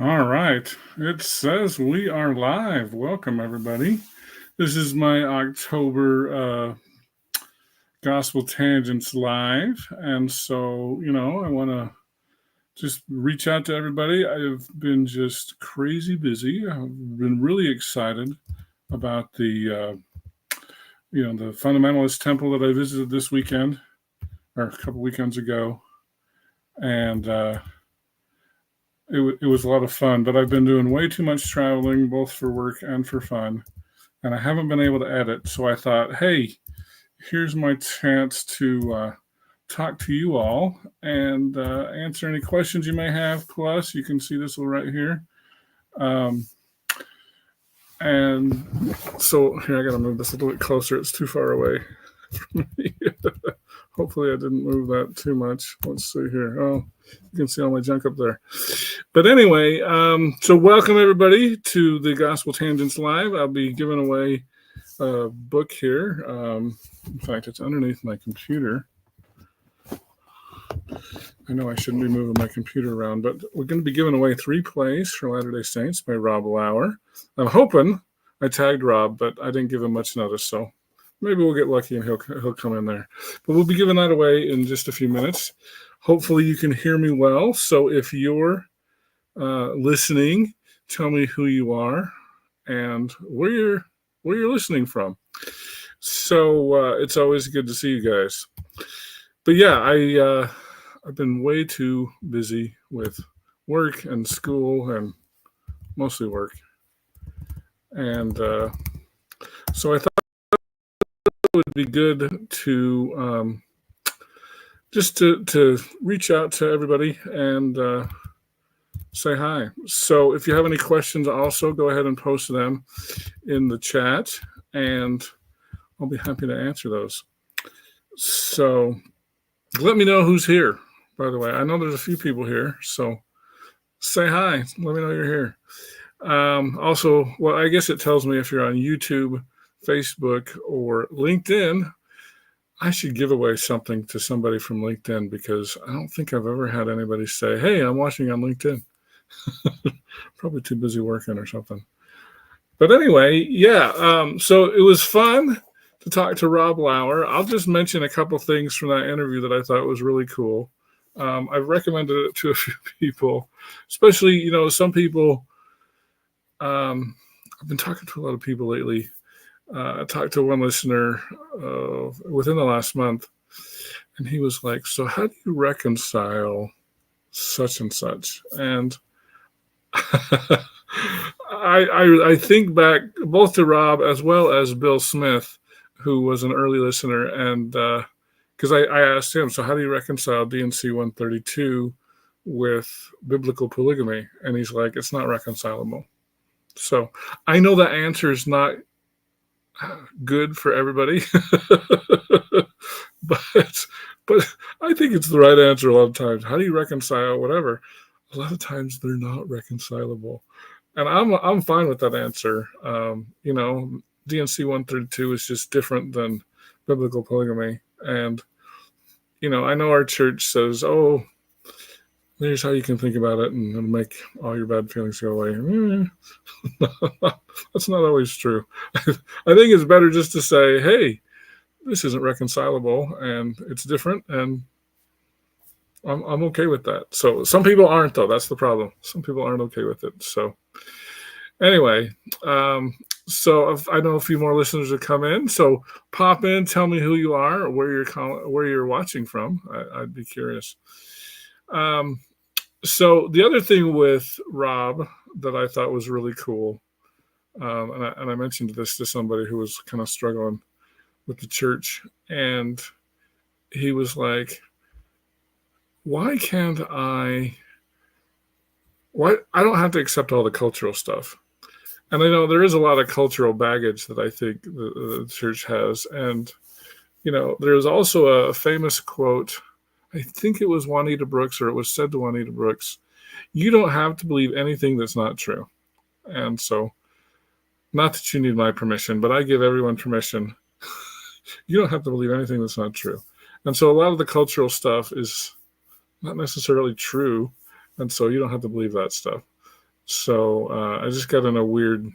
All right. It says we are live. Welcome, everybody. This is my October Gospel Tangents Live. And so, I want to just reach out to everybody. I've been just crazy busy. I've been really excited about the fundamentalist temple that I visited this weekend or a couple weekends ago. And, it was a lot of fun, but I've been doing way too much traveling, both for work and for fun, and I haven't been able to edit. So I thought, hey, here's my chance to talk to you all and answer any questions you may have. Plus, you can see this one right here. And so here, I got to move this a little bit closer. It's too far away from me. Hopefully I didn't move that too much. Let's see here. Oh, you can see all my junk up there. But anyway, so welcome everybody to the Gospel Tangents Live. I'll be giving away a book here. In fact, it's underneath my computer. I know I shouldn't be moving my computer around, but we're going to be giving away 3 plays for Latter-day Saints by Rob Lauer. I'm hoping I tagged Rob, but I didn't give him much notice, so maybe we'll get lucky and he'll come in there. But we'll be giving that away in just a few minutes. Hopefully you can hear me well. So if you're listening, tell me who you are and where you're listening from. So it's always good to see you guys. But yeah, I've been way too busy with work and school, and mostly work. And so I thought it would be good to just to reach out to everybody and say hi. So if you have any questions, also go ahead and post them in the chat, and I'll be happy to answer those. So let me know who's here, by the way. I know there's a few people here, so say hi. Let me know you're here. Also, well, I guess it tells me if you're on YouTube, Facebook, or LinkedIn. I should give away something to somebody from LinkedIn, because I don't think I've ever had anybody say, hey, I'm watching on LinkedIn. Probably too busy working or something. But anyway, yeah, so it was fun to talk to Rob Lauer. I'll just mention a couple things from that interview that I thought was really cool. I've recommended it to a few people, especially, some people. I've been talking to a lot of people lately. I talked to one listener within the last month, and he was like, so how do you reconcile such and such? And I think back both to Rob as well as Bill Smith, who was an early listener, and because I asked him, so how do you reconcile D&C 132 with biblical polygamy? And he's like, it's not reconcilable. So I know that answer is not good for everybody, but I think it's the right answer a lot of times. How do you reconcile whatever? A lot of times they're not reconcilable, and I'm fine with that answer. D&C 132 is just different than biblical polygamy, and I know our church says, "Oh, here's how you can think about it, and it'll make all your bad feelings go away." That's not always true. I think it's better just to say, hey, this isn't reconcilable, and it's different, and I'm okay with that. So some people aren't, though. That's the problem. Some people aren't okay with it. So anyway, so I know a few more listeners have come in. So pop in, tell me who you are, or where you're watching from. I'd be curious. So the other thing with Rob that I thought was really cool, and I mentioned this to somebody who was kind of struggling with the church, and he was like, why I don't have to accept all the cultural stuff. And I know there is a lot of cultural baggage that I think the church has. And, there's also a famous quote, I think it was Juanita Brooks, or it was said to Juanita Brooks, you don't have to believe anything that's not true. And so, not that you need my permission, but I give everyone permission. You don't have to believe anything that's not true. And so a lot of the cultural stuff is not necessarily true, and so you don't have to believe that stuff. So I just got in a weird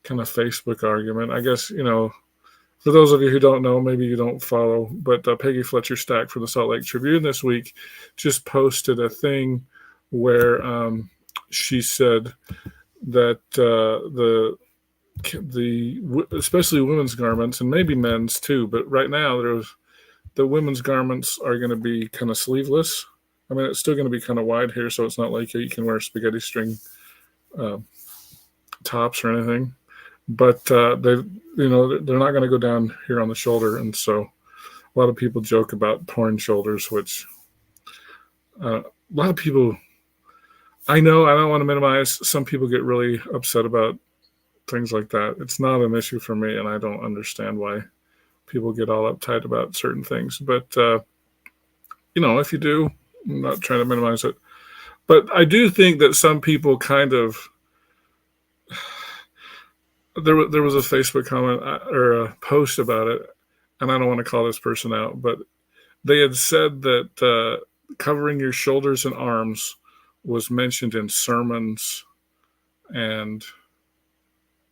kind of Facebook argument. I guess, for those of you who don't know, maybe you don't follow, but Peggy Fletcher Stack from the Salt Lake Tribune this week just posted a thing where she said that especially women's garments and maybe men's too, but right now the women's garments are going to be kind of sleeveless. I mean, it's still going to be kind of wide here, so it's not like you can wear spaghetti string tops or anything. But they're not going to go down here on the shoulder, and so a lot of people joke about porn shoulders, which a lot of people. I know I don't want to minimize. Some people get really upset about things like that. It's not an issue for me, and I don't understand why people get all uptight about certain things. But if you do, I'm not trying to minimize it. But I do think that some people kind of. There was a Facebook comment or a post about it, and I don't want to call this person out, but they had said that covering your shoulders and arms was mentioned in sermons and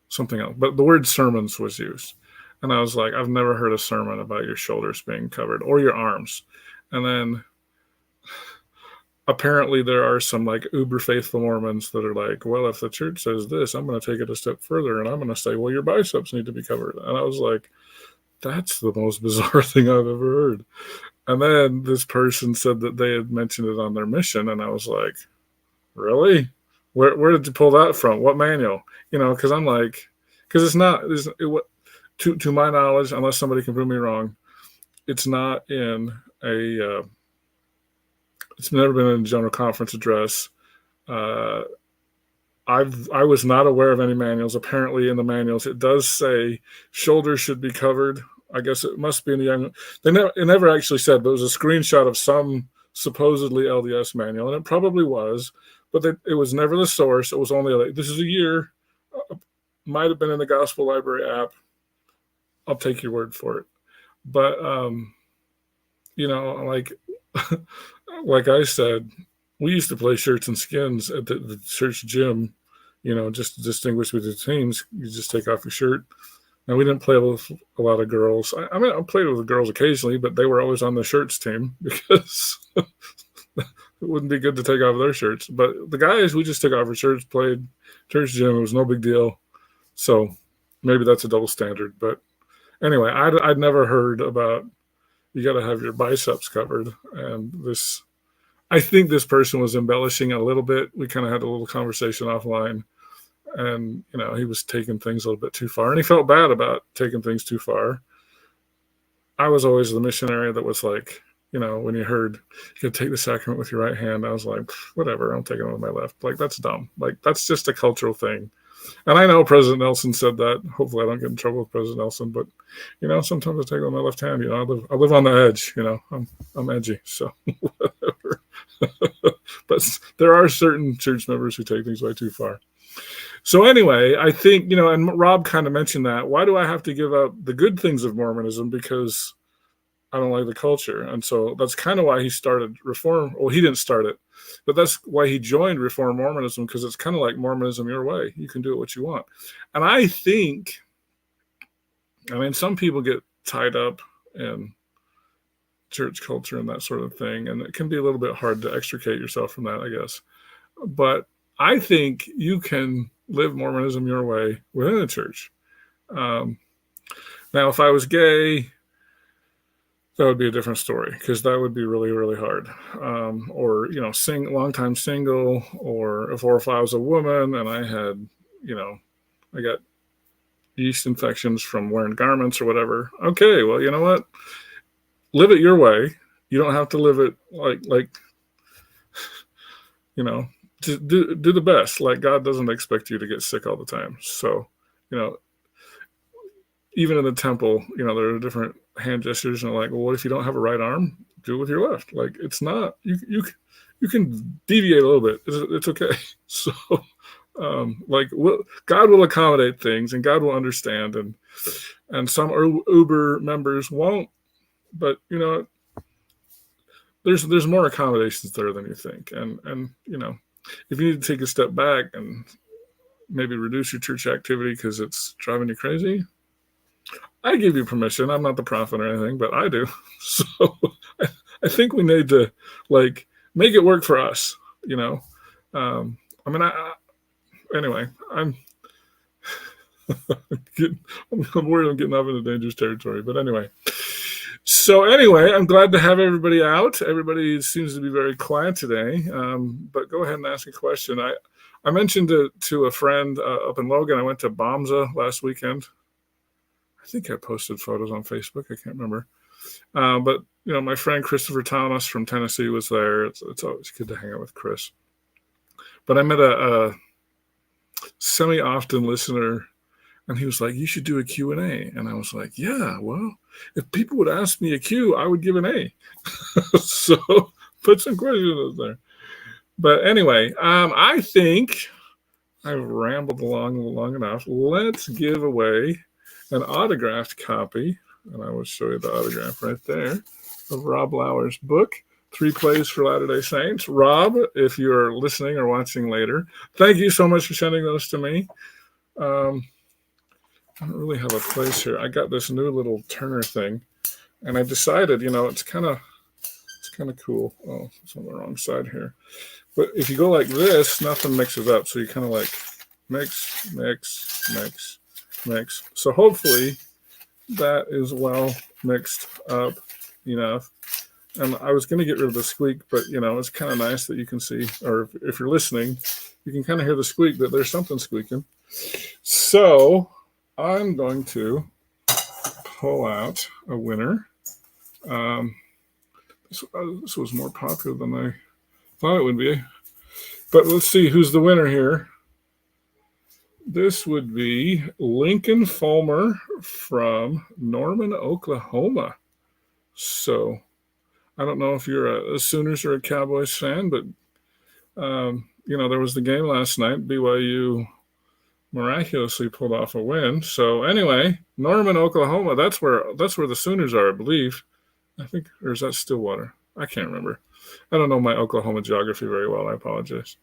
something else, but the word sermons was used. And I was like, I've never heard a sermon about your shoulders being covered or your arms. And then apparently there are some like uber faithful Mormons that are like, well, if the church says this, I'm going to take it a step further and I'm going to say, well, your biceps need to be covered. And I was like, that's the most bizarre thing I've ever heard. And then this person said that they had mentioned it on their mission. And I was like, really? Where did you pull that from? What manual? Because I'm like, because it's not, to my knowledge, unless somebody can prove me wrong, it's not in a, it's never been in a general conference address. I was not aware of any manuals. Apparently, in the manuals, it does say shoulders should be covered. I guess it must be in the young. It never actually said, but it was a screenshot of some supposedly LDS manual, and it probably was, but it was never the source. It was only like, this is a year. Might have been in the Gospel Library app. I'll take your word for it. But like. Like I said, we used to play shirts and skins at the church gym, just to distinguish between the teams. You just take off your shirt. And we didn't play with a lot of girls. I mean, I played with the girls occasionally, but they were always on the shirts team because it wouldn't be good to take off their shirts. But the guys, we just took off our shirts, played church gym. It was no big deal. So maybe that's a double standard. But anyway, I'd never heard about you got to have your biceps covered. And I think this person was embellishing a little bit. We kind of had a little conversation offline, and, he was taking things a little bit too far, and he felt bad about taking things too far. I was always the missionary that was like, when you heard you could take the sacrament with your right hand, I was like, whatever, I'm taking it with my left. Like, that's dumb. Like, that's just a cultural thing. And I know President Nelson said that. Hopefully I don't get in trouble with President Nelson, but, sometimes I take it with my left hand. I live on the edge, I'm edgy, so whatever. But there are certain church members who take things way too far. So anyway, I think, and Rob kind of mentioned that. Why do I have to give up the good things of Mormonism? Because I don't like the culture. And so that's kind of why he started Reform. Well, he didn't start it, but that's why he joined Reform Mormonism, because it's kind of like Mormonism your way. You can do it what you want. And I think, some people get tied up in church culture and that sort of thing, and it can be a little bit hard to extricate yourself from that, I guess. But I think you can live Mormonism your way within the church. Now, if I was gay, that would be a different story, because that would be really, really hard. Or, long time single, or if I was a woman and I had, I got yeast infections from wearing garments or whatever. Okay, well, you know what? Live it your way. You don't have to live it like just do the best. Like, God doesn't expect you to get sick all the time. So, even in the temple, there are different hand gestures, and like, well, what if you don't have a right arm? Do it with your left. Like, it's not, you can deviate a little bit. It's okay. So, God will accommodate things, and God will understand, and some Uber members won't, but there's more accommodations there than you think. And if you need to take a step back and maybe reduce your church activity because it's driving you crazy, I give you permission. I'm not the prophet or anything, but I do. So I think we need to like make it work for us, you know. I mean, anyway, I'm I'm worried I'm getting off into dangerous territory, but anyway. So anyway, I'm glad to have everybody out. Everybody seems to be very quiet today, but go ahead and ask a question. I mentioned to a friend up in Logan, I went to Bomza last weekend. I think I posted photos on Facebook. I can't remember. But, you know, my friend Christopher Thomas from Tennessee was there. It's always good to hang out with Chris. But I met a semi-often listener, and he was like, you should do a Q&A. And I was like, yeah, well, if people would ask me a Q, I would give an A. So put some questions there. But anyway, I think I've rambled along long enough. Let's give away an autographed copy, and I will show you the autograph right there, of Rob Lauer's book, 3 Plays for Latter-day Saints. Rob, if you're listening or watching later, thank you so much for sending those to me. I don't really have a place here. I got this new little Turner thing, and I decided, you know, it's kind of cool. Oh, it's on the wrong side here. But if you go like this, nothing mixes up. So you kind of like mix, mix, mix, mix. So hopefully that is well mixed up enough. And I was going to get rid of the squeak, but, you know, it's kind of nice that you can see, or if you're listening, you can kind of hear the squeak, that there's something squeaking. So I'm going to pull out a winner. This was more popular than I thought it would be. But let's see who's the winner here. This would be Lincoln Fulmer from Norman, Oklahoma. So I don't know if you're a Sooners or a Cowboys fan, but, you know, there was the game last night. BYU miraculously pulled off a win. So anyway, Norman, Oklahoma, that's where the Sooners are, I believe. I think, or is that Stillwater? I can't remember. I don't know my Oklahoma geography very well. I apologize.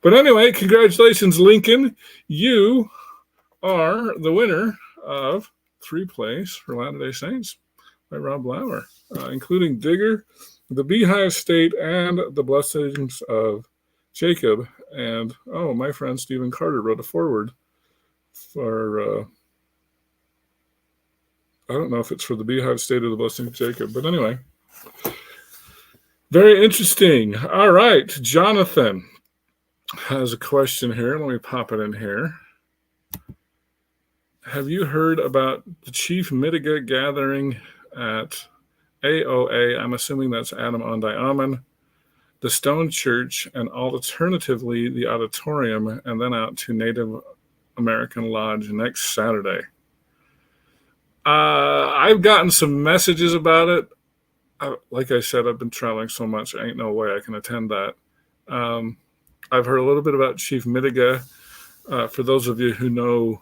But anyway, congratulations, Lincoln. You are the winner of 3 Plays for Latter-day Saints by Rob Lauer, including Digger, the Beehive State, and the Blessings of Jacob. And, oh, my friend Stephen Carter wrote a foreword for, I don't know if it's for the Beehive State or the Blessing of Jacob, but anyway. Very interesting. All right, Jonathan has a question here. Let me pop it in here. Have you heard about the Chief Midegah gathering at AOA? I'm assuming that's Adam on Diamond, the Stone Church, and alternatively the auditorium, and then out to Native American Lodge next Saturday. I've gotten some messages about it. Like I said, I've been traveling so much, ain't no way I can attend that. I've heard a little bit about Chief Midegah. For those of you who know,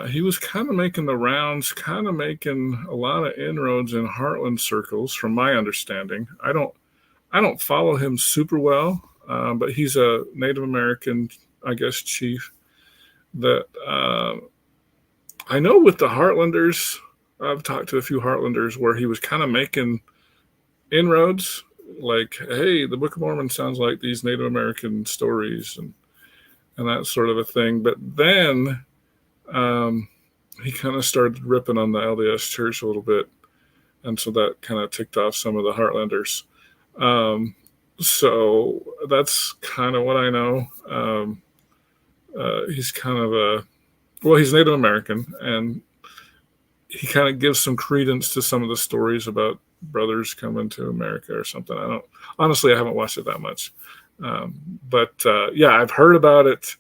he was kind of making the rounds, kind of making a lot of inroads in Heartland circles, from my understanding. I don't follow him super well, but he's a Native American, I guess, chief that I know with the Heartlanders. I've talked to a few Heartlanders where he was kind of making inroads, like, hey, the Book of Mormon sounds like these Native American stories and that sort of a thing. But then he kind of started ripping on the LDS Church a little bit, and so that kind of ticked off some of the Heartlanders. So that's kind of what I know. He's kind of he's Native American, and he kind of gives some credence to some of the stories about brothers coming to America or something. I haven't watched it that much. But I've heard about it.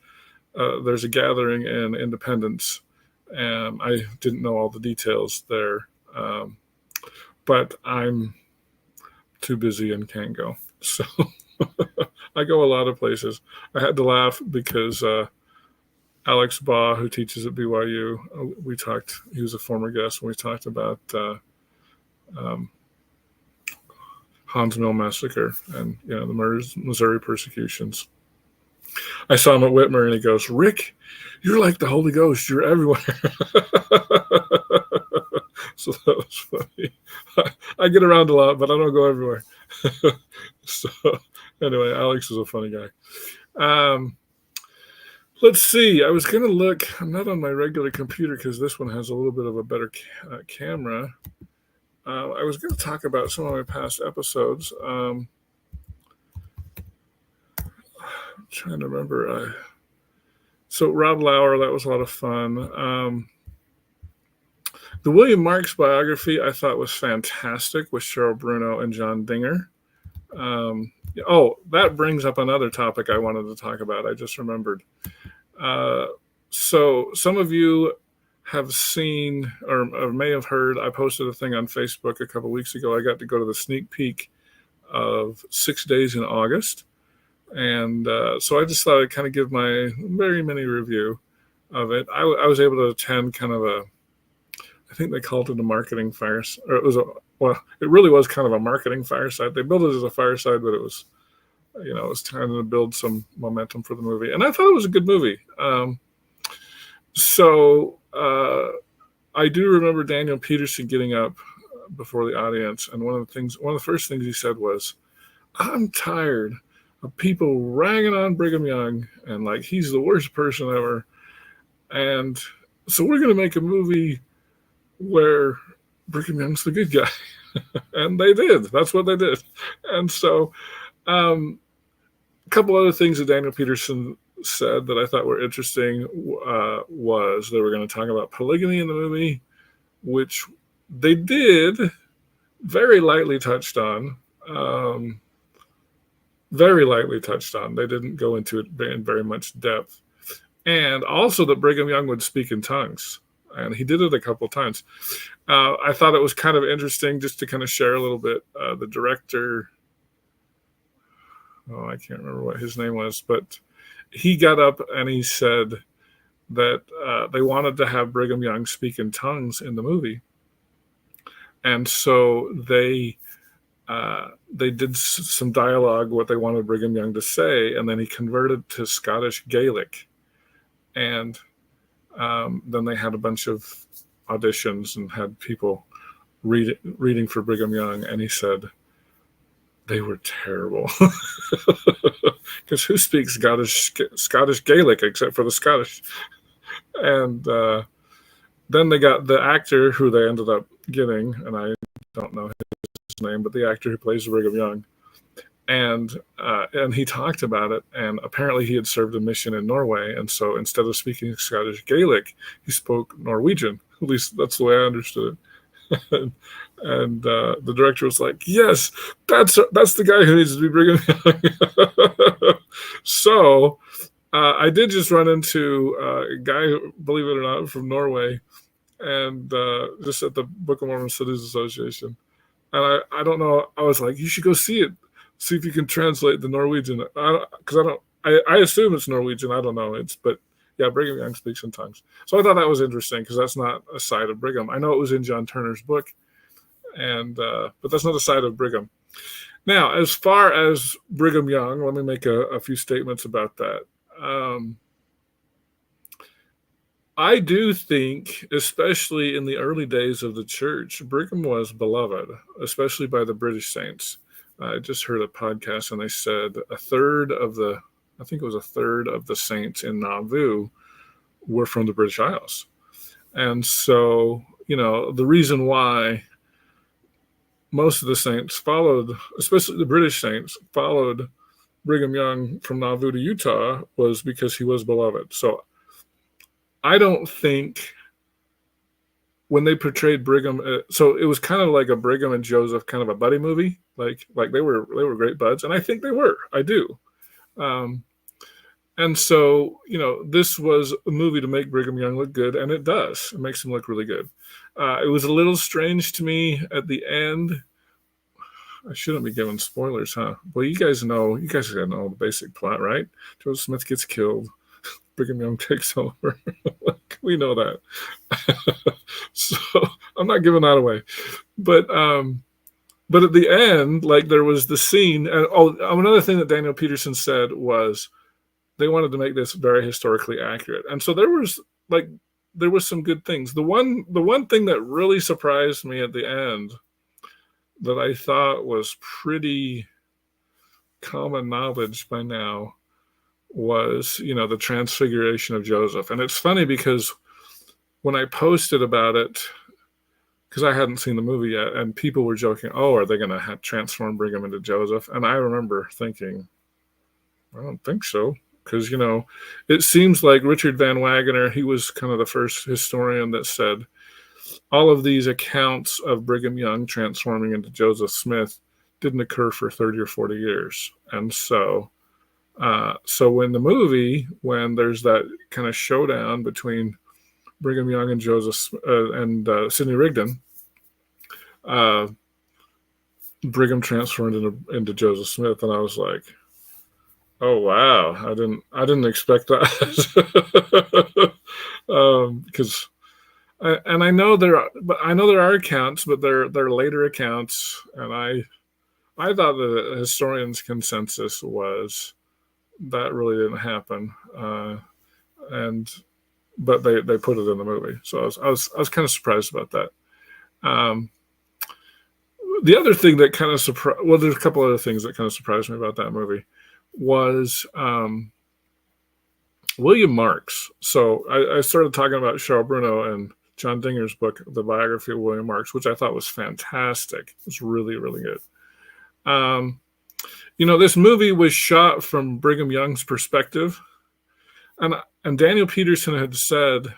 There's a gathering in Independence, and I didn't know all the details there. But I'm too busy and can't go. So I go a lot of places. I had to laugh because Alex Baugh, who teaches at BYU, he was a former guest, and we talked about Hans Mill Massacre and the Missouri persecutions. I saw him at Whitmer, and he goes, "Rick, you're like the Holy Ghost. You're everywhere." So that was funny. I get around a lot, but I don't go everywhere. So anyway, Alex is a funny guy. Let's see. I was going to look. I'm not on my regular computer because this one has a little bit of a better camera. I was going to talk about some of my past episodes. I'm trying to remember. So Rob Lauer, that was a lot of fun. The William Marx biography I thought was fantastic with Cheryl Bruno and John Dinger. That brings up another topic I wanted to talk about. I just remembered. So some of you have seen or may have heard, I posted a thing on Facebook a couple weeks ago. I got to go to the sneak peek of 6 Days in August. And so I just thought I'd kind of give my very mini review of it. I was able to attend kind of I think they called it a marketing fireside, or it really was kind of a marketing fireside. They built it as a fireside, but it was, it was trying to build some momentum for the movie. And I thought it was a good movie. So I do remember Daniel Peterson getting up before the audience. And one of the first things he said was, "I'm tired of people ragging on Brigham Young and like he's the worst person ever. And so we're going to make a movie where Brigham Young's the good guy." And they did. That's what they did. And so a couple other things that Daniel Peterson said that I thought were interesting was they were going to talk about polygamy in the movie, which they did very lightly touched on. Very lightly touched on. They didn't go into it in very much depth. And also that Brigham Young would speak in tongues. And he did it a couple of times. I thought it was kind of interesting just to kind of share a little bit. The director, I can't remember what his name was, but he got up and he said that they wanted to have Brigham Young speak in tongues in the movie. And so they did some dialogue, what they wanted Brigham Young to say, and then he converted to Scottish Gaelic. And then they had a bunch of auditions and had people reading for Brigham Young, and he said they were terrible. Because who speaks Scottish Gaelic except for the Scottish? And then they got the actor who they ended up getting, and I don't know his name, but the actor who plays Brigham Young. And he talked about it, and apparently he had served a mission in Norway, and so instead of speaking Scottish Gaelic, he spoke Norwegian. At least that's the way I understood it. and the director was like, "Yes, that's the guy who needs to be Brigham Young." So I did just run into a guy, believe it or not, from Norway, and just at the Book of Mormon Studies Association. And I don't know, I was like, "You should go see it. See if you can translate the Norwegian." Because I assume it's Norwegian. I don't know. But yeah, Brigham Young speaks in tongues. So I thought that was interesting because that's not a side of Brigham. I know it was in John Turner's book, but that's not a side of Brigham. Now, as far as Brigham Young, let me make a few statements about that. I do think, especially in the early days of the church, Brigham was beloved, especially by the British saints. I just heard a podcast and they said a third of the saints in Nauvoo were from the British Isles. And so, the reason why most of the saints followed, especially the British saints, followed Brigham Young from Nauvoo to Utah was because he was beloved. So I don't think when they portrayed Brigham, so it was kind of like a Brigham and Joseph kind of a buddy movie. Like they were great buds, and I think they were. I do. And so, this was a movie to make Brigham Young look good, and it does. It makes him look really good. It was a little strange to me at the end. I shouldn't be giving spoilers, huh? Well, you guys gotta know the basic plot, right? Joseph Smith gets killed. Brigham Young takes over. We know that. So I'm not giving that away. But But at the end, like there was the scene, and another thing that Daniel Peterson said was they wanted to make this very historically accurate, and so there was some good things. The one thing that really surprised me at the end that I thought was pretty common knowledge by now was, the transfiguration of Joseph. And it's funny because when I posted about it, because I hadn't seen the movie yet, and people were joking, oh, are they going to transform Brigham into Joseph? And I remember thinking, I don't think so. Because, it seems like Richard Van Wagener, he was kind of the first historian that said all of these accounts of Brigham Young transforming into Joseph Smith didn't occur for 30 or 40 years. And so in the movie, when there's that kind of showdown between Brigham Young and Sidney Rigdon, Brigham transformed into Joseph Smith, and I was like, oh wow, I didn't expect that. Because I know there are accounts, but they're later accounts, and I thought the historians' consensus was that really didn't happen, but they put it in the movie, so I was kind of surprised about that. The other thing that kind of there's a couple other things that kind of surprised me about that movie was William Marx. So I started talking about Charles Bruno and John Dinger's book, The Biography of William Marx, which I thought was fantastic. It was really, really good. This movie was shot from Brigham Young's perspective, and Daniel Peterson had said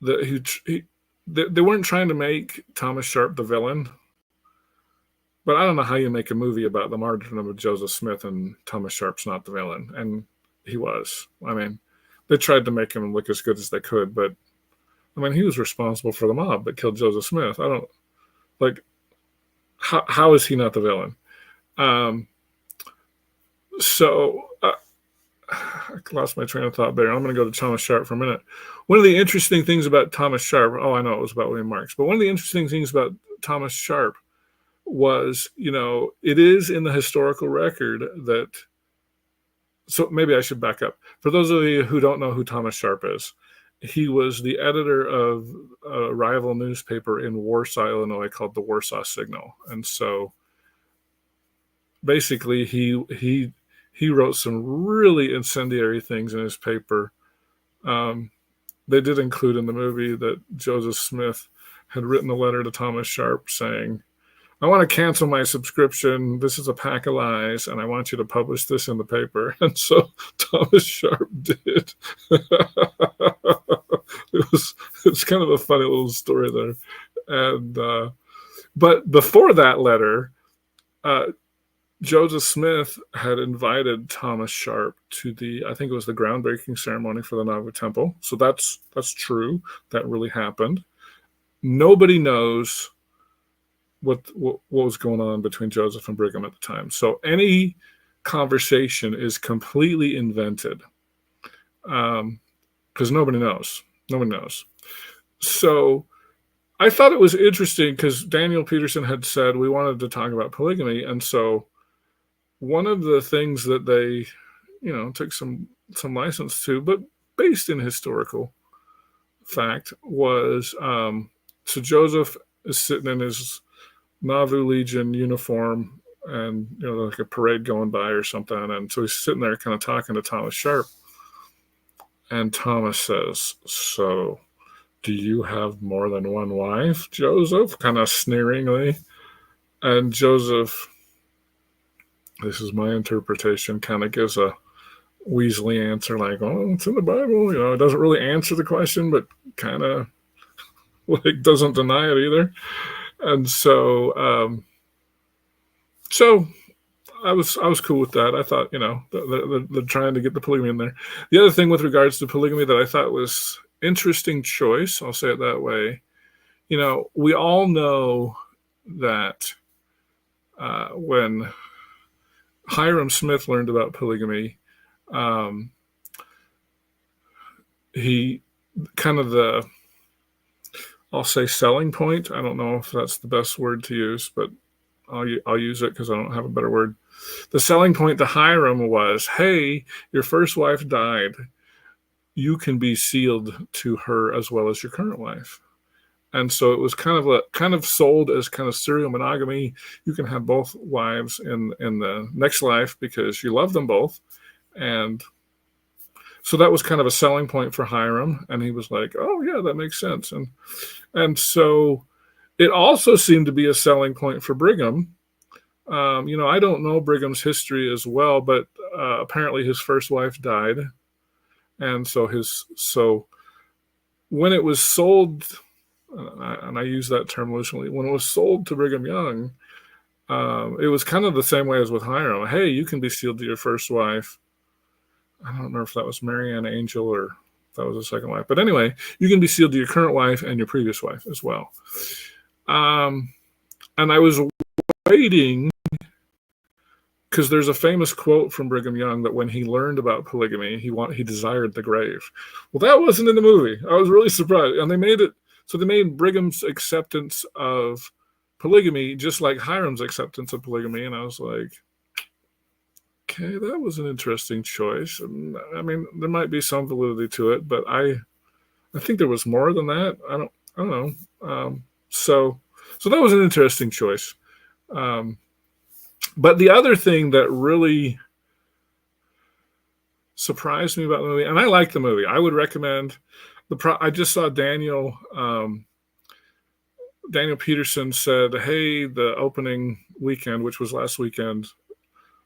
that they weren't trying to make Thomas Sharp the villain. But I don't know how you make a movie about the martyrdom of Joseph Smith and Thomas Sharp's not the villain, and he was. I mean, they tried to make him look as good as they could, but I mean, he was responsible for the mob that killed Joseph Smith. I don't how is he not the villain? I lost my train of thought there. I'm going to go to Thomas Sharp for a minute. One of the interesting things about Thomas Sharp, I know it was about William Marx, but one of the interesting things about Thomas Sharp was, it is in the historical record that, so maybe I should back up. For those of you who don't know who Thomas Sharp is, he was the editor of a rival newspaper in Warsaw, Illinois called the Warsaw Signal. And so basically he wrote some really incendiary things in his paper. They did include in the movie that Joseph Smith had written a letter to Thomas Sharp saying, I want to cancel my subscription. This is a pack of lies, and I want you to publish this in the paper. And so Thomas Sharp did. It's kind of a funny little story there. And but before that letter, Joseph Smith had invited Thomas Sharp to I think it was the groundbreaking ceremony for the Nauvoo Temple. So that's true. That really happened. Nobody knows what was going on between Joseph and Brigham at the time. So any conversation is completely invented because nobody knows. Nobody knows. So I thought it was interesting because Daniel Peterson had said we wanted to talk about polygamy. And so one of the things that they, took some license to, but based in historical fact, was so Joseph is sitting in his Nauvoo Legion uniform and, like a parade going by or something. And so he's sitting there kind of talking to Thomas Sharp. And Thomas says, so do you have more than one wife, Joseph? Kind of sneeringly. And Joseph, this is my interpretation, kind of gives a Weasley answer like, oh, it's in the Bible. It doesn't really answer the question, but kind of doesn't deny it either. And so I was cool with that. I thought, they're trying to get the polygamy in there. The other thing with regards to polygamy that I thought was interesting choice, I'll say it that way. We all know that when Hiram Smith learned about polygamy, he kind of I'll say selling point. I don't know if that's the best word to use, but I'll use it because I don't have a better word. The selling point to Hiram was, hey, your first wife died. You can be sealed to her as well as your current wife. And so it was kind of sold as kind of serial monogamy. You can have both wives in the next life because you love them both. And so that was kind of a selling point for Hiram. And he was like, oh, yeah, that makes sense. And so it also seemed to be a selling point for Brigham. I don't know Brigham's history as well, but apparently his first wife died. And so when it was sold, and I use that term loosely, when it was sold to Brigham Young, it was kind of the same way as with Hiram. Hey, you can be sealed to your first wife. I don't remember if that was Marianne Angel or if that was the second wife. But anyway, you can be sealed to your current wife and your previous wife as well. And I was waiting because there's a famous quote from Brigham Young that when he learned about polygamy, he desired the grave. Well, that wasn't in the movie. I was really surprised. And they made Brigham's acceptance of polygamy just like Hiram's acceptance of polygamy. And I was like, okay, that was an interesting choice. I mean, there might be some validity to it, but I think there was more than that. I don't know. So that was an interesting choice. But the other thing that really surprised me about the movie, and I like the movie, I would recommend I just saw Daniel Peterson said, hey, the opening weekend, which was last weekend,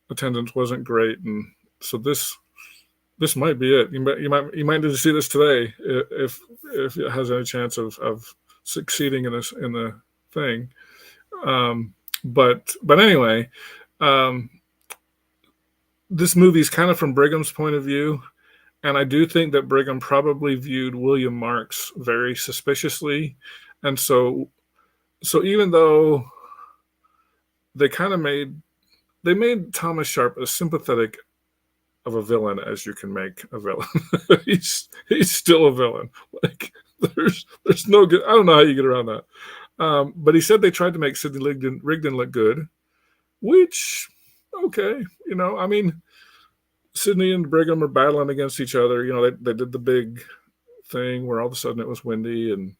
attendance wasn't great, and so this might be it. You might need to see this today if it has any chance of succeeding in the thing. But anyway, this movie is kind of from Brigham's point of view, and I do think that Brigham probably viewed William Marx very suspiciously, and so even though they made Thomas Sharp as sympathetic of a villain as you can make a villain. he's still a villain. Like there's no good. I don't know how you get around that. But he said they tried to make Sidney Rigdon look good, which, okay, I mean, Sidney and Brigham are battling against each other. They did the big thing where all of a sudden it was windy and,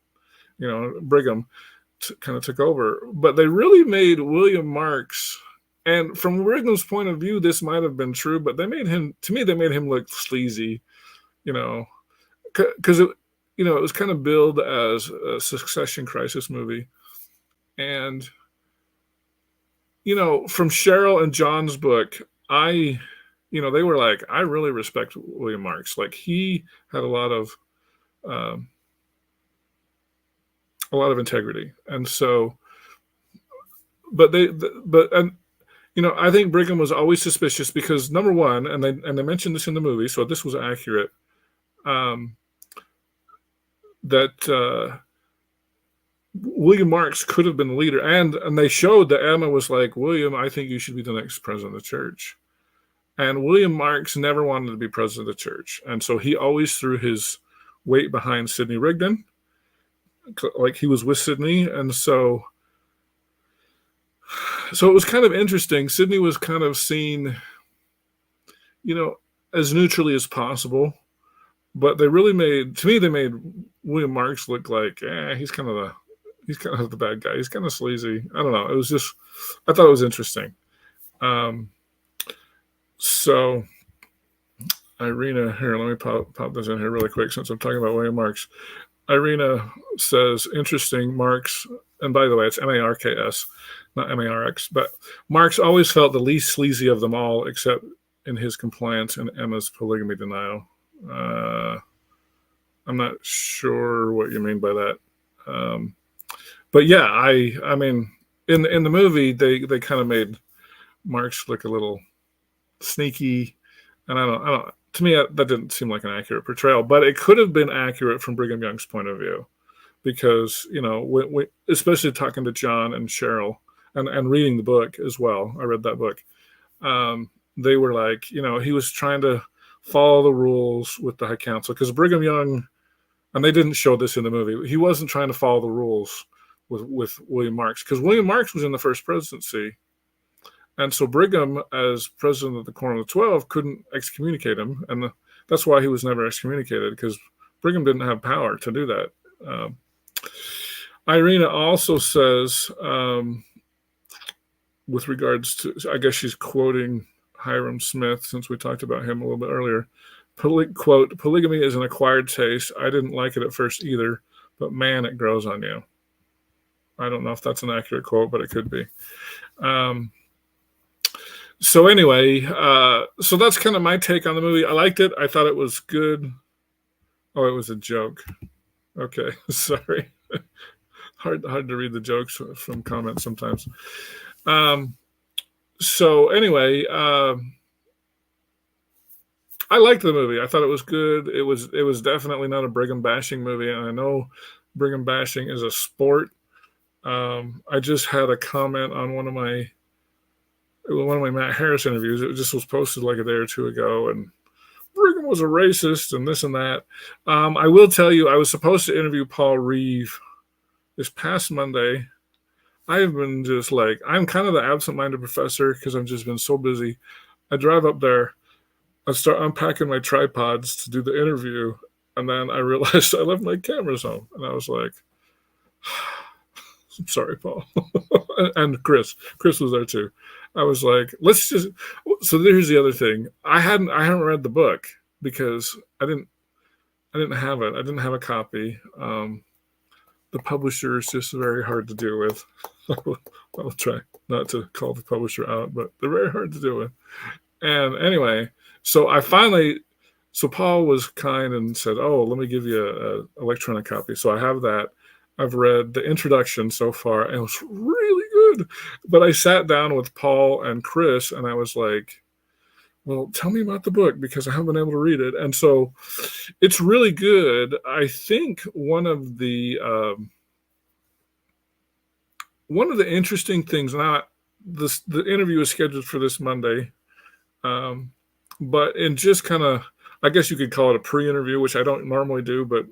Brigham kind of took over. But they really made William Marx, and from Brigham's point of view, this might have been true, but they made him look sleazy, because it was kind of billed as a succession crisis movie. And, from Cheryl and John's book, they were like, I really respect William Marx. Like he had a lot of integrity. And so, I think Brigham was always suspicious because number one, and they mentioned this in the movie, so this was accurate, that William Marx could have been the leader. And they showed that Emma was like, William, I think you should be the next president of the church. And William Marx never wanted to be president of the church. And so he always threw his weight behind Sidney Rigdon, like he was with Sidney. And so it was kind of interesting. Sidney was kind of seen, as neutrally as possible. But they made William Marx look like, he's kind of the bad guy. He's kind of sleazy. I don't know. It was just, I thought it was interesting. So Irina, here, let me pop this in here really quick since I'm talking about William Marx. Irina says, interesting, Marx, and by the way, it's Marks, not Marx, but Marx always felt the least sleazy of them all, except in his compliance and Emma's polygamy denial. I'm not sure what you mean by that. But yeah, I mean, in the movie, they kind of made Marx look a little sneaky, and I don't. To me, that didn't seem like an accurate portrayal, but it could have been accurate from Brigham Young's point of view, because especially talking to John and Cheryl and reading the book as well. I read that book. They were like, he was trying to follow the rules with the High Council, because Brigham Young and they didn't show this in the movie. He wasn't trying to follow the rules with William Marx, because William Marx was in the first presidency. And so Brigham, as president of the Quorum of the 12, couldn't excommunicate him. And that's why he was never excommunicated, because Brigham didn't have power to do that. Irina also says, with regards to, I guess she's quoting Hiram Smith, since we talked about him a little bit earlier, quote, "Polygamy is an acquired taste. I didn't like it at first either, but man, it grows on you." I don't know if that's an accurate quote, but it could be. So anyway, so that's kind of my take on the movie. I liked it. I thought it was good. Oh, it was a joke. Okay, sorry. Hard to read the jokes from comments sometimes. So anyway, I liked the movie. I thought it was good. It was definitely not a Brigham bashing movie, and I know Brigham bashing is a sport. I just had a comment on one of my Matt Harris interviews. It just was posted like a day or two ago, and Brigham was a racist and this and that. I will tell you, I was supposed to interview Paul Reeve this past Monday. I have been just like, I'm kind of the absent-minded professor because I've just been so busy. I drive up there, I start unpacking my tripods to do the interview, and then I realized I left my cameras home, and I was like, I'm sorry, Paul. And Chris was there too. I was like, let's just. So here's the other thing. I haven't read the book because I didn't have it. I didn't have a copy. The publisher is just very hard to deal with. I'll try not to call the publisher out, but they're very hard to deal with. And anyway, so Paul was kind and said, "Oh, let me give you an electronic copy." So I have that. I've read the introduction so far, and it was really good. But I sat down with Paul and Chris, and I was like, well, tell me about the book, because I haven't been able to read it. And so it's really good. I think one of the interesting things, the interview is scheduled for this Monday, but in just kind of, I guess you could call it a pre-interview, which I don't normally do, but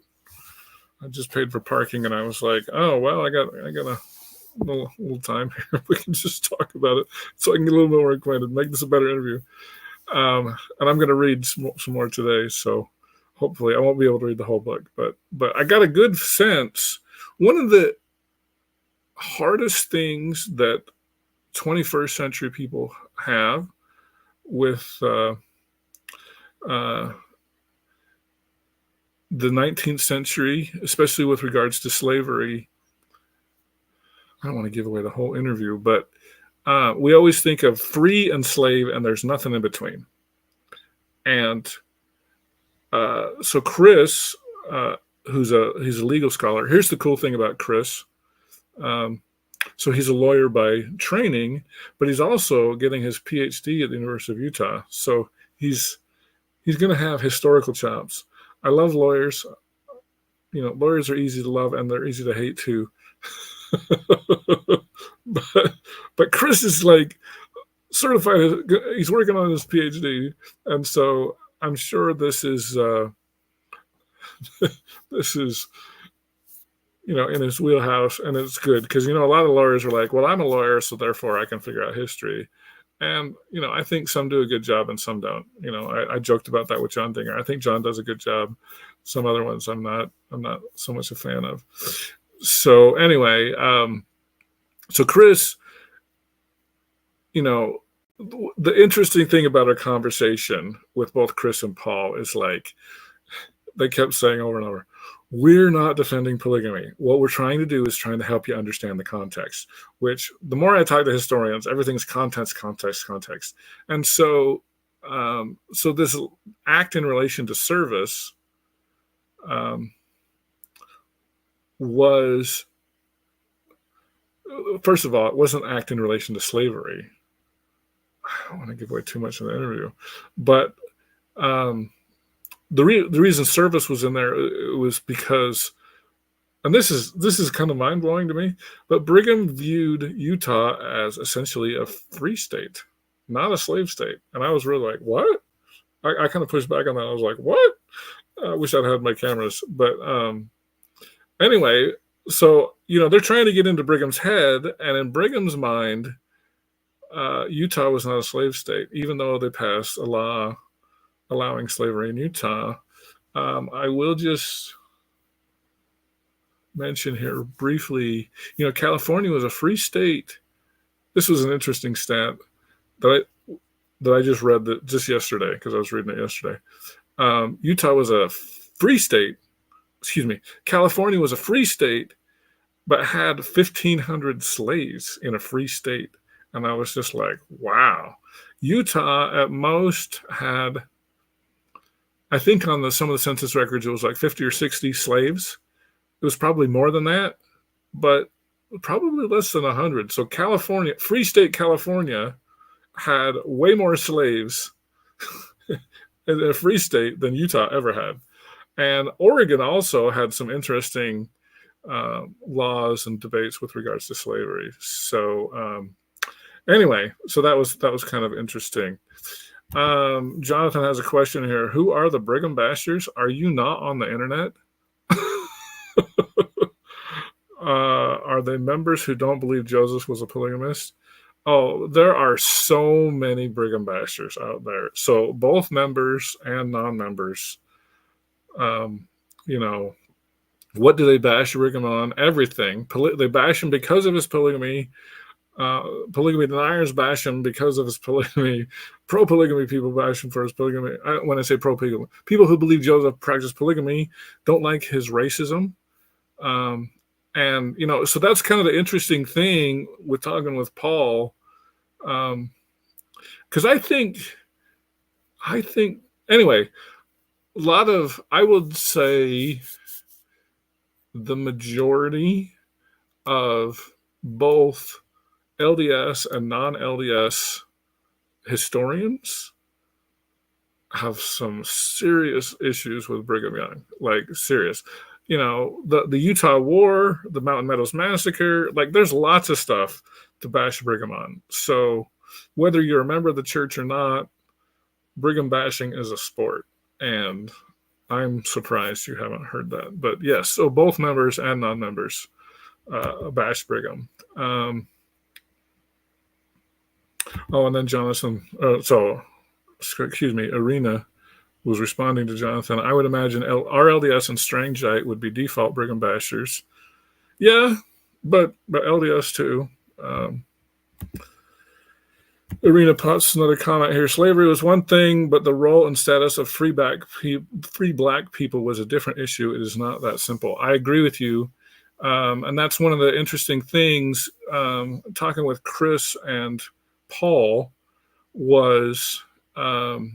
I just paid for parking, and I was like, oh, well, I got a little time here. We can just talk about it so I can get a little more acquainted, make this a better interview. And I'm going to read some more today, so hopefully I won't be able to read the whole book. But I got a good sense. One of the hardest things that 21st century people have with the 19th century, especially with regards to slavery, I don't want to give away the whole interview, but we always think of free and slave, and there's nothing in between. And so Chris, he's a legal scholar. Here's the cool thing about Chris. So he's a lawyer by training, but he's also getting his PhD at the University of Utah. So he's going to have historical chops. I love lawyers. You know, lawyers are easy to love and they're easy to hate too. but Chris is like certified. He's working on his PhD, and so I'm sure this is in his wheelhouse, and it's good because a lot of lawyers are like, well, I'm a lawyer, so therefore I can figure out history. And, I think some do a good job and some don't. I joked about that with John Dinger. I think John does a good job. Some other ones I'm not so much a fan of. So anyway, so Chris, the interesting thing about our conversation with both Chris and Paul is like, they kept saying over and over, we're not defending polygamy. What we're trying to do is trying to help you understand the context, which the more I talk to historians, everything's context. And so, so this act in relation to service was, first of all, it wasn't an act in relation to slavery. I don't want to give away too much in the interview, but the reason service was in there, it was because, and this is kind of mind blowing to me, but Brigham viewed Utah as essentially a free state, not a slave state, and I was really like, what? I kind of pushed back on that. I was like, what? I wish I'd had my cameras. But anyway, so, they're trying to get into Brigham's head. And in Brigham's mind, Utah was not a slave state, even though they passed a law allowing slavery in Utah. I will just mention here briefly, California was a free state. This was an interesting stat that I just read just yesterday, because I was reading it yesterday. Utah was a free state. California was a free state, but had 1,500 slaves in a free state. And I was just like, wow. Utah at most had, I think on some of the census records, it was like 50 or 60 slaves. It was probably more than that, but probably less than 100. So California, free state California, had way more slaves in a free state than Utah ever had. And Oregon also had some interesting laws and debates with regards to slavery. So anyway, so that was kind of interesting. Jonathan has a question here. Who are the Brigham Bashers? Are you not on the internet? Are they members who don't believe Joseph was a polygamist? Oh, there are so many Brigham Bashers out there. So both members and non-members, what do they bash Brigham on? Everything. They bash him because of his polygamy. Polygamy deniers bash him because of his polygamy. Pro-polygamy people bash him for his polygamy. When I say pro-polygamy, people who believe Joseph practiced polygamy don't like his racism. And, so that's kind of the interesting thing with talking with Paul. Because I think, anyway, I would say the majority of both LDS and non-LDS historians have some serious issues with Brigham Young, like serious. The Utah War, the Mountain Meadows Massacre, like there's lots of stuff to bash Brigham on. So whether you're a member of the church or not, Brigham bashing is a sport. And I'm surprised you haven't heard that. But yes, so both members and non-members bash Brigham. And then Jonathan, Arena was responding to Jonathan. I would imagine RLDS and Strangeite would be default Brigham bashers. Yeah, but LDS too. Arena puts another comment here. Slavery was one thing, but the role and status of free black people was a different issue. It is not that simple. I agree with you. And that's one of the interesting things, talking with Chris and Paul, was the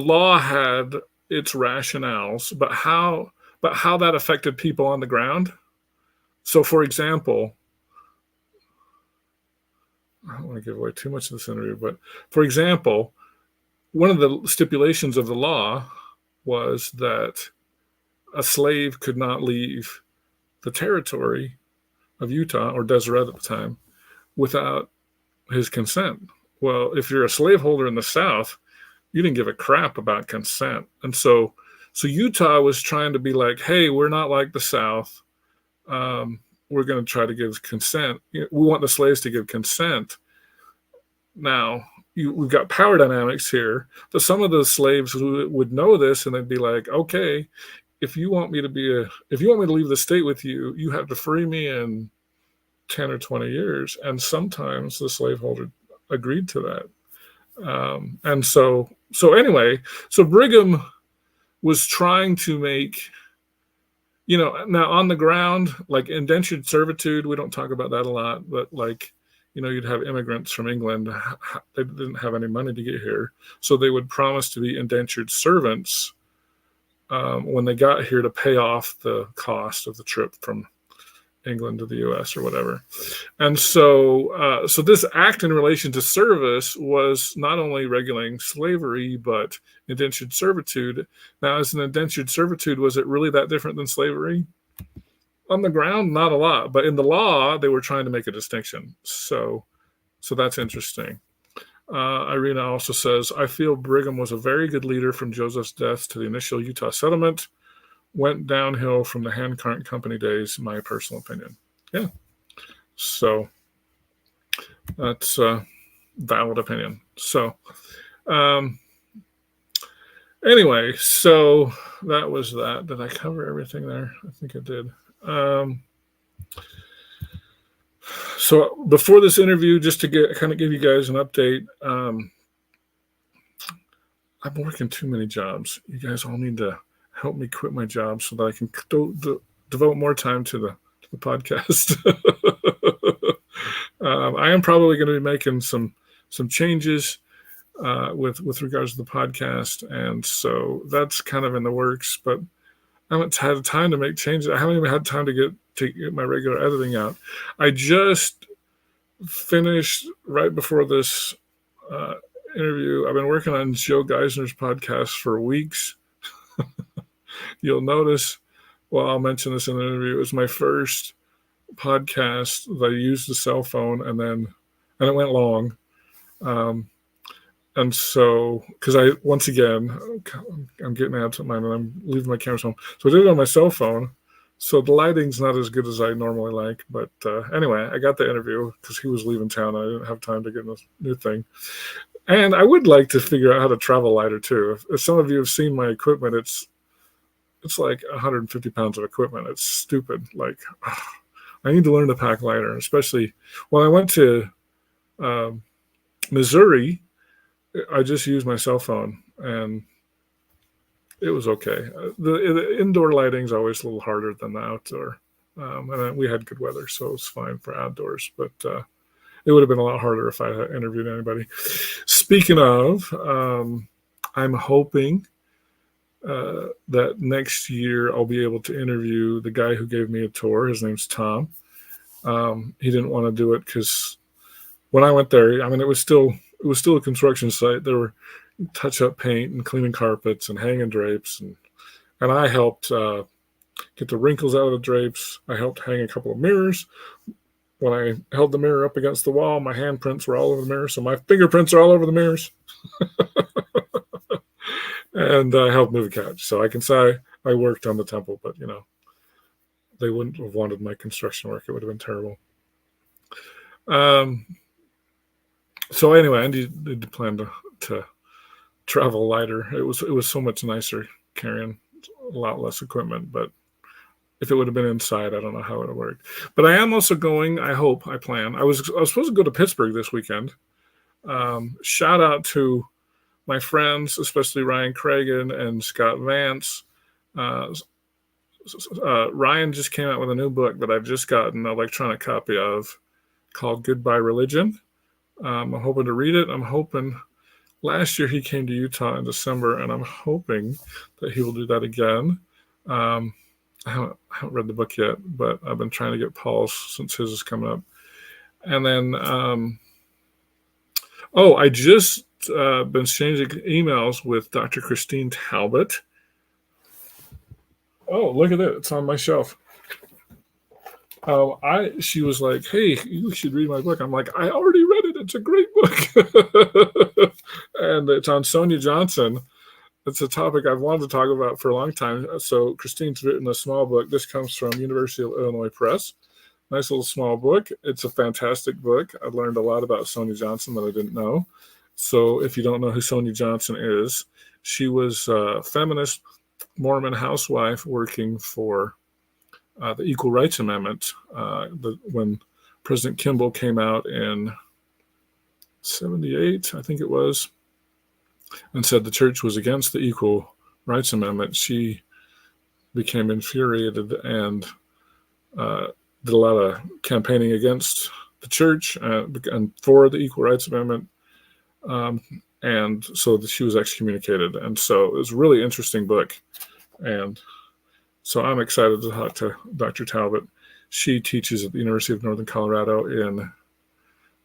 law had its rationales, but how that affected people on the ground. So, for example, I don't want to give away too much of this interview, but for example, one of the stipulations of the law was that a slave could not leave the territory of Utah, or Deseret at the time, without his consent. Well, if you're a slaveholder in the South, you didn't give a crap about consent. And so Utah was trying to be like, hey, we're not like the South. We're going to try to give consent. We want the slaves to give consent. Now, we've got power dynamics here. But some of the slaves would know this, and they'd be like, okay, if you want me to leave the state with you, you have to free me in 10 or 20 years. And sometimes the slaveholder agreed to that. And so anyway, so Brigham was trying to make, now on the ground, like indentured servitude, we don't talk about that a lot, but like, you'd have immigrants from England. They didn't have any money to get here. So they would promise to be indentured servants when they got here to pay off the cost of the trip from England to the U.S. or whatever. And so this act in relation to service was not only regulating slavery, but indentured servitude. Now, as an indentured servitude, was it really that different than slavery? On the ground, not a lot. But in the law, they were trying to make a distinction. So that's interesting. Irina also says, I feel Brigham was a very good leader from Joseph's death to the initial Utah settlement. Went downhill from the hand cart company days, my personal opinion. Yeah. So that's a valid opinion. So anyway, so that was that. Did I cover everything there? I think I did. So before this interview, just to give you guys an update, I'm working too many jobs. You guys all need to help me quit my job so that I can devote more time to the podcast. I am probably going to be making some changes with regards to the podcast, and so that's kind of in the works. But I haven't had time to make changes. I haven't even had time to get my regular editing out. I just finished right before this interview. I've been working on Joe Geisner's podcast for weeks. You'll notice, well, I'll mention this in the interview, it was my first podcast that I used the cell phone, and it went long. And so, because I'm getting out to mine and I'm leaving my cameras home. So I did it on my cell phone. So the lighting's not as good as I normally like. But anyway, I got the interview because he was leaving town. I didn't have time to get this new thing. And I would like to figure out how to travel lighter too. If some of you have seen my equipment, it's like 150 pounds of equipment. It's stupid. Like, I need to learn to pack lighter, especially when I went to Missouri. I just used my cell phone, and it was okay. The indoor lighting's always a little harder than the outdoor. And we had good weather, so it was fine for outdoors. But it would have been a lot harder if I had interviewed anybody. Speaking of, I'm hoping that next year I'll be able to interview the guy who gave me a tour. His name's Tom. He didn't want to do it because when I went there, I mean, it was still a construction site. There were touch-up paint and cleaning carpets and hanging drapes, and I helped get the wrinkles out of the drapes. I helped hang a couple of mirrors. When I held the mirror up against the wall, my handprints were all over the mirror, so my fingerprints are all over the mirrors. And I helped move a couch, so I can say I worked on the temple, but they wouldn't have wanted my construction work. It would have been terrible. So anyway, I need to plan to travel lighter. It was so much nicer carrying a lot less equipment, but if it would have been inside, I don't know how it would have worked. But I am also going, I plan. I was supposed to go to Pittsburgh this weekend. Shout out to my friends, especially Ryan Cragen and Scott Vance. Ryan just came out with a new book that I've just gotten an electronic copy of called Goodbye Religion. I'm hoping to read it. I'm hoping last year he came to Utah in December, and I'm hoping that he will do that again. I haven't read the book yet, but I've been trying to get Paul's since his is coming up. And then, I just been exchanging emails with Dr. Christine Talbot. Oh, look at it. It's on my shelf. She was like, hey, you should read my book. I'm like, I already read it. It's a great book. And it's on Sonia Johnson. It's a topic I've wanted to talk about for a long time. So Christine's written a small book. This comes from University of Illinois Press. Nice little small book. It's a fantastic book. I learned a lot about Sonia Johnson that I didn't know. So if you don't know who Sonia Johnson is, she was a feminist Mormon housewife working for the Equal Rights Amendment when President Kimball came out in 1978, I think it was, and said the church was against the Equal Rights Amendment. She became infuriated and did a lot of campaigning against the church and for the Equal Rights Amendment. And so she was excommunicated. And so it was a really interesting book. And so I'm excited to talk to Dr. Talbot. She teaches at the University of Northern Colorado in,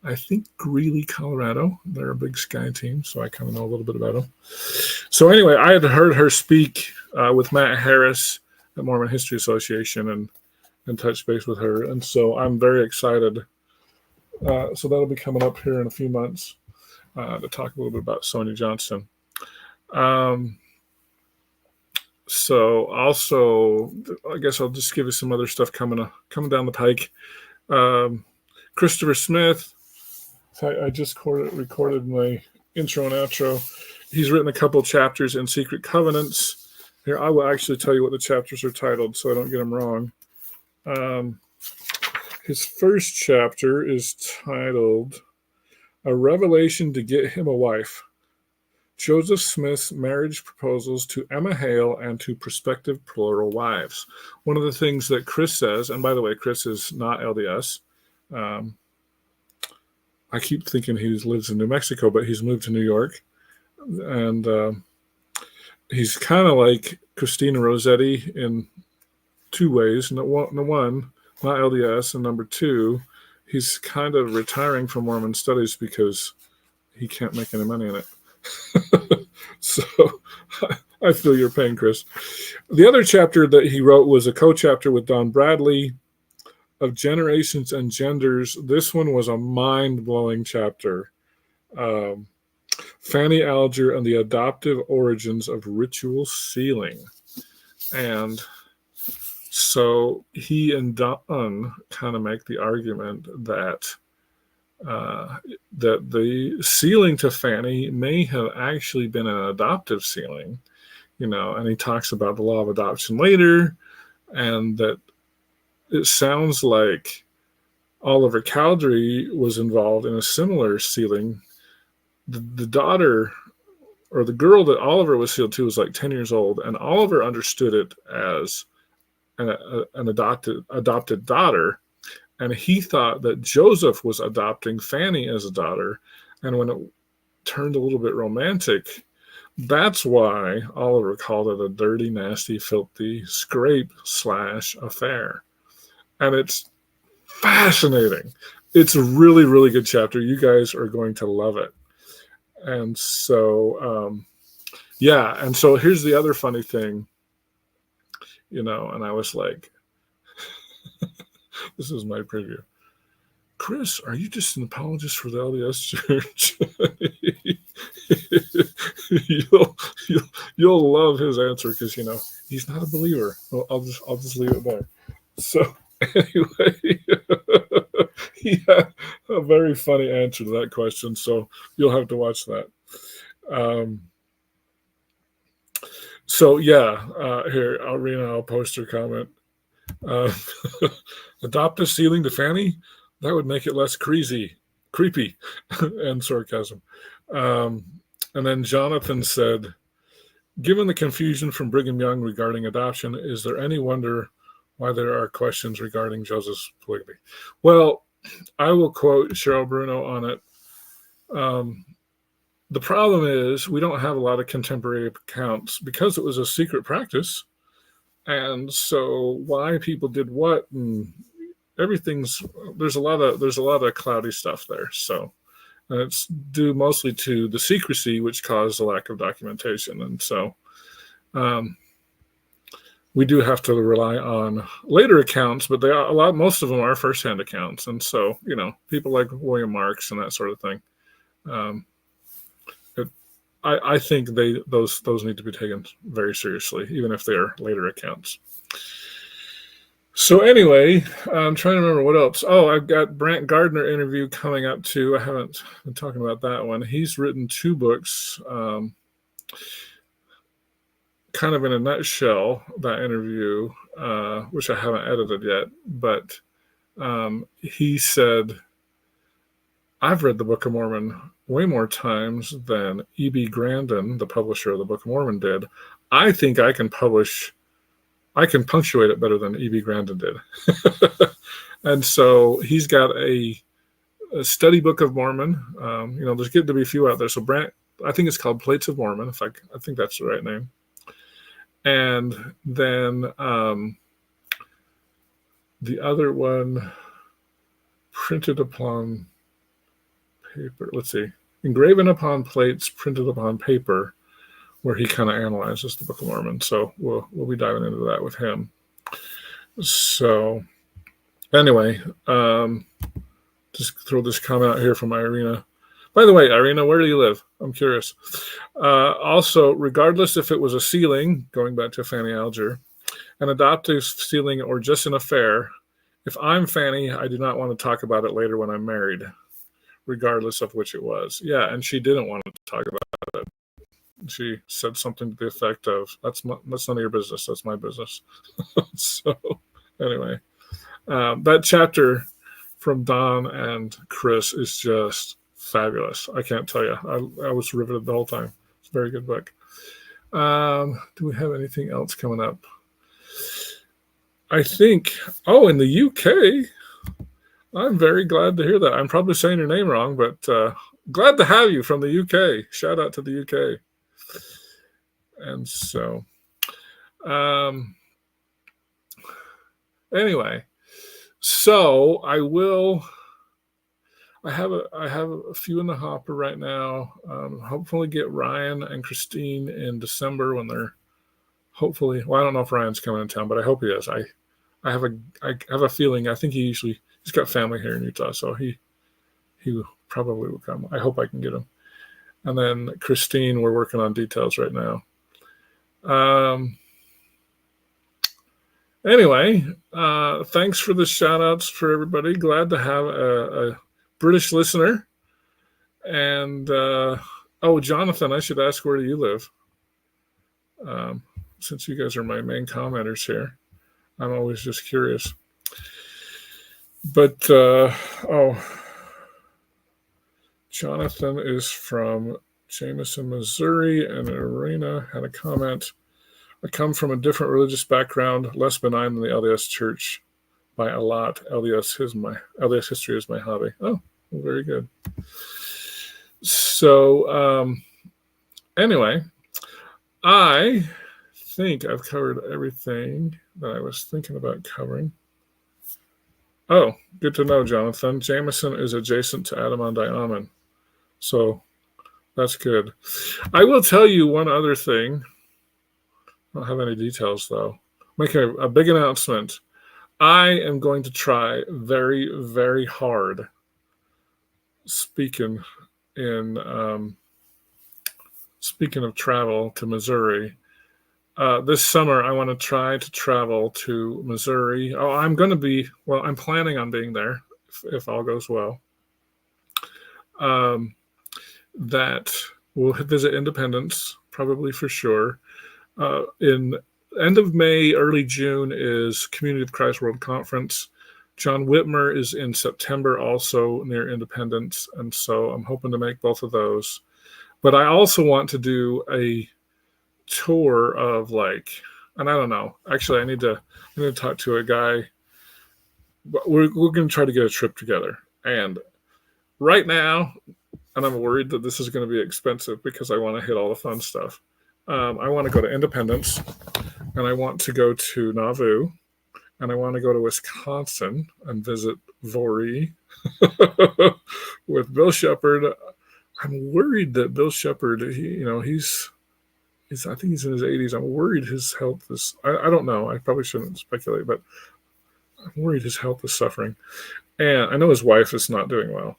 I think, Greeley, Colorado. They're a big Sky team, so I kind of know a little bit about them. So anyway, I had heard her speak with Matt Harris at Mormon History Association and touch base with her. And so I'm very excited. So that'll be coming up here in a few months. to talk a little bit about Sonia Johnson. So also, I guess I'll just give you some other stuff coming down the pike. Christopher Smith, I just recorded my intro and outro. He's written a couple chapters in Secret Covenants. Here, I will actually tell you what the chapters are titled so I don't get them wrong. His first chapter is titled A Revelation to Get Him a Wife. Joseph Smith's marriage proposals to Emma Hale and to prospective plural wives. One of the things that Chris says, and by the way, Chris is not LDS. I keep thinking he lives in New Mexico, but he's moved to New York. And he's kind of like Christina Rossetti in two ways. One, not LDS, and number two, he's kind of retiring from Mormon studies because he can't make any money in it. So I feel your pain, Chris. The other chapter that he wrote was a co-chapter with Don Bradley of Generations and Genders. This one was a mind-blowing chapter. Fanny Alger and the Adoptive Origins of Ritual Sealing. And so he and Don kind of make the argument that the sealing to Fanny may have actually been an adoptive sealing, and he talks about the law of adoption later, and that it sounds like Oliver Cowdery was involved in a similar sealing. The daughter, or the girl that Oliver was sealed to, was like 10 years old, and Oliver understood it as an adopted daughter. And he thought that Joseph was adopting Fanny as a daughter. And when it turned a little bit romantic, that's why Oliver called it a dirty, nasty, filthy scrape/affair. And it's fascinating. It's a really, really good chapter. You guys are going to love it. And so, And so here's the other funny thing, and I was like, this is my preview. Chris, are you just an apologist for the LDS Church? You'll love his answer because he's not a believer. Well, I'll just leave it there. So anyway, he had a very funny answer to that question. So you'll have to watch that. Here I'll post her comment. Adoptive sealing to Fanny, that would make it less creepy and sarcasm. And then Jonathan said, given the confusion from Brigham Young regarding adoption, is there any wonder why there are questions regarding Joseph's polygamy? Well, I will quote Cheryl Bruno on it. The problem is we don't have a lot of contemporary accounts because it was a secret practice. And so why people did what and there's a lot of cloudy stuff there. So it's due mostly to the secrecy, which caused a lack of documentation. And so we do have to rely on later accounts, but most of them are firsthand accounts. And so, people like William Marx and that sort of thing. I think those need to be taken very seriously, even if they are later accounts. So anyway, I'm trying to remember what else. Oh, I've got Brant Gardner interview coming up too. I haven't been talking about that one. He's written 2 books, kind of in a nutshell, that interview, which I haven't edited yet. But he said, I've read the Book of Mormon way more times than E.B. Grandin, the publisher of the Book of Mormon, did. I think I can punctuate it better than E.B. Grandin did. And so he's got a study Book of Mormon. There's getting to be a few out there. So Brant, I think it's called Plates of Mormon. I think that's the right name. And then the other one, printed upon paper. Let's see. Engraven upon plates, printed upon paper, where he kind of analyzes the Book of Mormon. So we'll be diving into that with him. So anyway, just throw this comment out here from Irina. By the way, Irina, where do you live? I'm curious. Also, regardless if it was a ceiling, going back to Fanny Alger, an adoptive ceiling, or just an affair, if I'm Fanny, I do not want to talk about it later when I'm married, regardless of which it was. Yeah, and she didn't want to talk about it. She said something to the effect of, that's none of your business, that's my business. So, anyway, that chapter from Don and Chris is just fabulous. I can't tell you. I was riveted the whole time. It's a very good book. Do we have anything else coming up? I think, in the UK, I'm very glad to hear that. I'm probably saying your name wrong, but glad to have you from the UK. Shout out to the UK. And so, anyway, so I have a few in the hopper right now. Hopefully get Ryan and Christine in December when they're hopefully. Well, I don't know if Ryan's coming in town, but I hope he is. I have a feeling. I think he's got family here in Utah, so he probably will come. I hope I can get him. And then Christine, we're working on details right now. Anyway, thanks for the shout outs for everybody. Glad to have a British listener. And Jonathan, I should ask, where do you live? Since you guys are my main commenters here, I'm always just curious. But Jonathan is from Jameson, Missouri, and Irina had a comment. I come from a different religious background, less benign than the LDS Church by a lot. LDS history is my hobby. Oh, well, very good. So anyway, I think I've covered everything that I was thinking about covering. Oh, good to know, Jonathan. Jameson is adjacent to Adamon-Diamond. So that's good. I will tell you one other thing. I don't have any details, though. Making a big announcement. I am going to try very, very hard speaking of travel to Missouri. This summer, I want to try to travel to Missouri. I'm planning on being there if all goes well. That we'll visit Independence, probably for sure. In end of May, early June is Community of Christ World Conference. John Whitmer is in September, also near Independence, and so I'm hoping to make both of those. But I also want to do a tour of and I don't know. Actually, I need to talk to a guy. We're going to try to get a trip together. And right now, and I'm worried that this is going to be expensive because I want to hit all the fun stuff. I want to go to Independence, and I want to go to Nauvoo, and I want to go to Wisconsin and visit Voree with Bill Shepard. I'm worried that Bill Shepard, I think he's in his 80s. I'm worried his health is, I don't know. I probably shouldn't speculate, but I'm worried his health is suffering. And I know his wife is not doing well.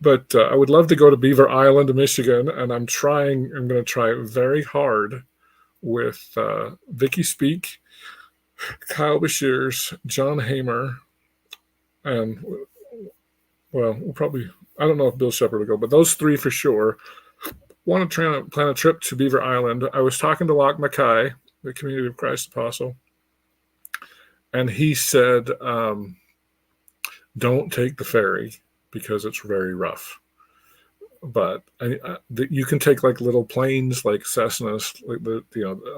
But I would love to go to Beaver Island, Michigan, and I'm going to try very hard with Vicky Speak, Kyle Bashirs, John Hamer, and, we'll probably, I don't know if Bill Shepard will go, but those three for sure. Want to plan a trip to Beaver Island. I was talking to Locke Mackay, the Community of Christ Apostle, and he said, don't take the ferry because it's very rough. But you can take little planes like Cessnas.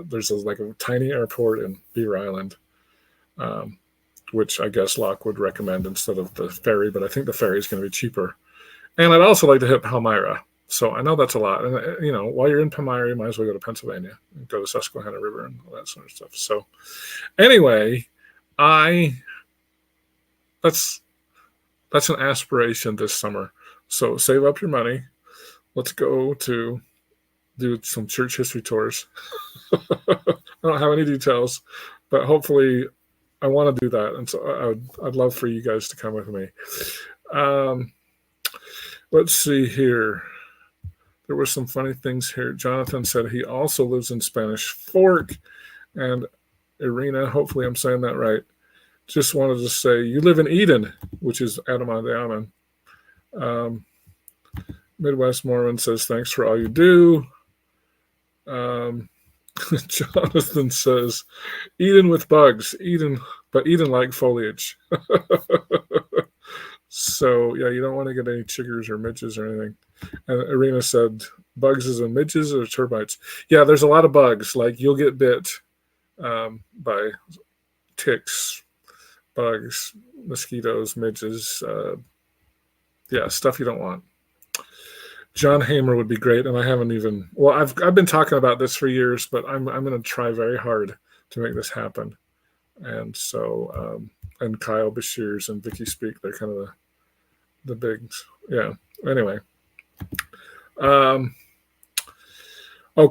There's a tiny airport in Beaver Island, which I guess Locke would recommend instead of the ferry. But I think the ferry is going to be cheaper. And I'd also like to hit Palmyra. So I know that's a lot. And, while you're in Palmyra, you might as well go to Pennsylvania and go to Susquehanna River and all that sort of stuff. So anyway, that's an aspiration this summer. So save up your money. Let's go to do some church history tours. I don't have any details, but hopefully I want to do that. And so I'd love for you guys to come with me. Let's see here. There were some funny things here. Jonathan said he also lives in Spanish Fork. And Irina, hopefully I'm saying that right, just wanted to say you live in Eden, which is Adamandaman. Midwest Mormon says thanks for all you do. Jonathan says Eden with bugs, Eden, but Eden like foliage. So yeah, you don't want to get any chiggers or midges or anything. And Irina said bugs is in midges or termites. Yeah, there's a lot of bugs. Like you'll get bit by ticks, bugs, mosquitoes, midges. Yeah, stuff you don't want. John Hamer would be great, and I haven't even. Well, I've been talking about this for years, but I'm going to try very hard to make this happen. And so, and Kyle Bashir's and Vicky Speak, they're kind of the bigs. Yeah. Anyway.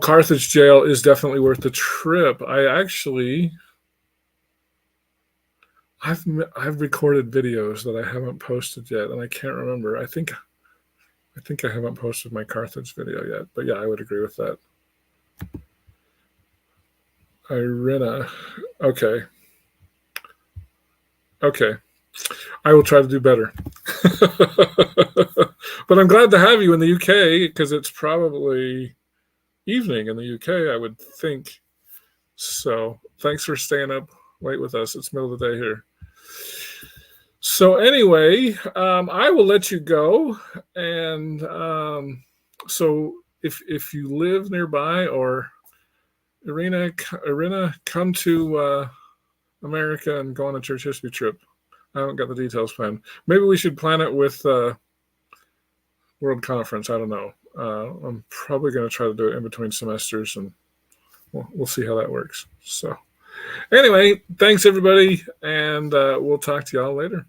Carthage Jail is definitely worth the trip. I've recorded videos that I haven't posted yet, and I can't remember. I think I haven't posted my Carthage video yet, but yeah, I would agree with that. Irina, okay. I will try to do better. But I'm glad to have you in the UK because it's probably evening in the UK, I would think. So thanks for staying up late with us. It's middle of the day here. So anyway, I will let you go. And so if you live nearby, or Irina, come to America and go on a church history trip. I haven't got the details planned. Maybe we should plan it with World Conference. I don't know. I'm probably going to try to do it in between semesters, and we'll see how that works. So anyway, thanks everybody, and we'll talk to y'all later.